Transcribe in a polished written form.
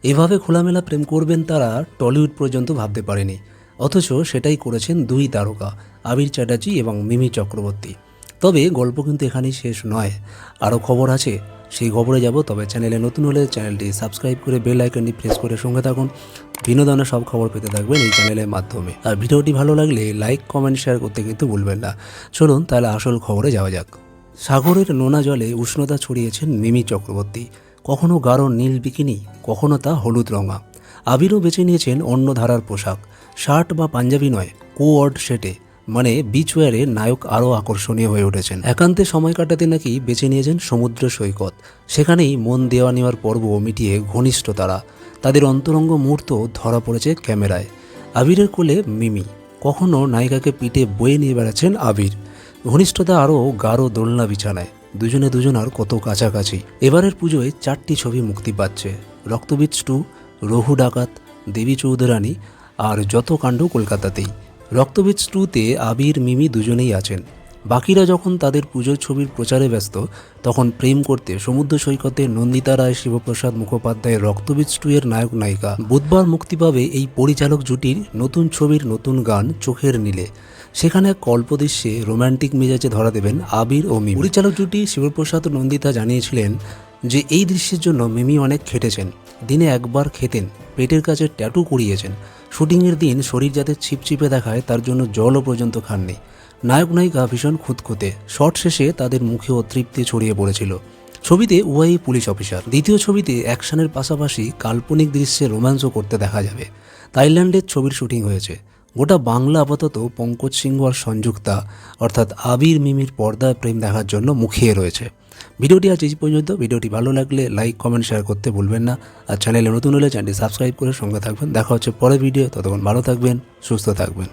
এভাবে খোলামেলা প্রেম করবেন তারা টলিউড পর্যন্ত ভাবতে পারেনি, অথচ সেটাই করেছেন দুই তারকা আবির চ্যাটার্জি এবং মিমি চক্রবর্তী। তবে গল্প কিন্তু এখানেই শেষ নয়, আরও খবর আছে, সেই খবরে যাব। তবে চ্যানেলে নতুন হলে চ্যানেলটি সাবস্ক্রাইব করে বেল আইকনটি প্রেস করে সঙ্গে থাকুন। বিনোদনের সব খবর পেতে থাকবেন এই চ্যানেলের মাধ্যমে। আর ভিডিওটি ভালো লাগলে লাইক কমেন্ট শেয়ার করতে কিন্তু ভুলবেন না। চলুন তাহলে আসল খবরে যাওয়া যাক। সাগরের নোনা জলে উষ্ণতা ছড়িয়েছেন মিমি চক্রবর্তী, কখনো গাঢ় নীল বিকিনি, কখনো তা হলুদ রঙা। আবিরও বেছে নিয়েছেন অন্য ধারার পোশাক, শার্ট বা পাঞ্জাবি নয়, কোঅর্ড সেটে, মানে বিচওয়্যারে নায়ক আরও আকর্ষণীয় হয়ে উঠেছেন। একান্তে সময় কাটাতে নাকি বেছে নিয়েছেন সমুদ্র সৈকত, সেখানেই মন দেওয়া নেওয়ার পর্ব মিটিয়ে ঘনিষ্ঠ তারা। তাদের অন্তরঙ্গ মুহূর্ত ধরা পড়েছে ক্যামেরায়। আবিরের কোলে মিমি, কখনো নায়িকাকে পিঠে বয়ে নিয়ে বেড়াচ্ছেন আবির। ঘনিষ্ঠতা আরও গাঢ় দোলনা বিছানায়, দুজনে দুজনার কত কাছাকাছি। এবারের পুজোয় 4টি ছবি মুক্তি পাচ্ছে, রক্তবীজ 2, রঘু ডাকাত, দেবী চৌধুরানী আর যত কাণ্ড কলকাতাতেই। রক্তবীজ 2তে আবির মিমি দুজনেই আছেন। বাকিরা যখন তাদের পুজোর ছবির প্রচারে ব্যস্ত, তখন প্রেম করতে সমুদ্র সৈকতে নন্দিতা রায় শিবপ্রসাদ মুখোপাধ্যায়ের রক্তবীজ 2 এর নায়ক নায়িকা। বুধবার মুক্তি পাবে এই পরিচালক জুটির নতুন ছবির নতুন গান চোখের নীলে। সেখানে এক কল্প দৃশ্যে রোম্যান্টিক মেজাজে ধরা দেবেন আবির ও মিমি। পরিচালক জুটি শিবপ্রসাদ ও নন্দিতা জানিয়েছিলেন যে এই দৃশ্যের জন্য মিমি অনেক খেটেছেন। দিনে একবার খেতেন, পেটের কাছে ট্যাটু করিয়েছেন। শুটিংয়ের দিন শরীর যাতে ছিপছিপে দেখায় তার জন্য জলও পর্যন্ত খাননি। নায়ক নায়িকা ভীষণ খুঁতখুঁতে, শট শেষে তাদের মুখে অতৃপ্তি ছড়িয়ে পড়েছিল। ছবিতে উভয়ই পুলিশ অফিসার। দ্বিতীয় ছবিতে অ্যাকশনের পাশাপাশি কাল্পনিক দৃশ্যে রোম্যান্সও করতে দেখা যাবে। থাইল্যান্ডের ছবির শুটিং হয়েছে। গোটা বাংলা আপাতত পঙ্কজ সিংহ আর সংযুক্তা অর্থাৎ আবির মিমির পর্দায় প্রেম দেখার জন্য মুখিয়ে রয়েছে। ভিডিওটি আজ এই পর্যন্ত। ভিডিওটি ভালো লাগলে লাইক কমেন্ট শেয়ার করতে ভুলবেন না। আর চ্যানেলে নতুন হলে চ্যানেলটি সাবস্ক্রাইব করে সঙ্গে থাকবেন। দেখা হচ্ছে পরের ভিডিও, ততক্ষণ ভালো থাকবেন, সুস্থ থাকবেন।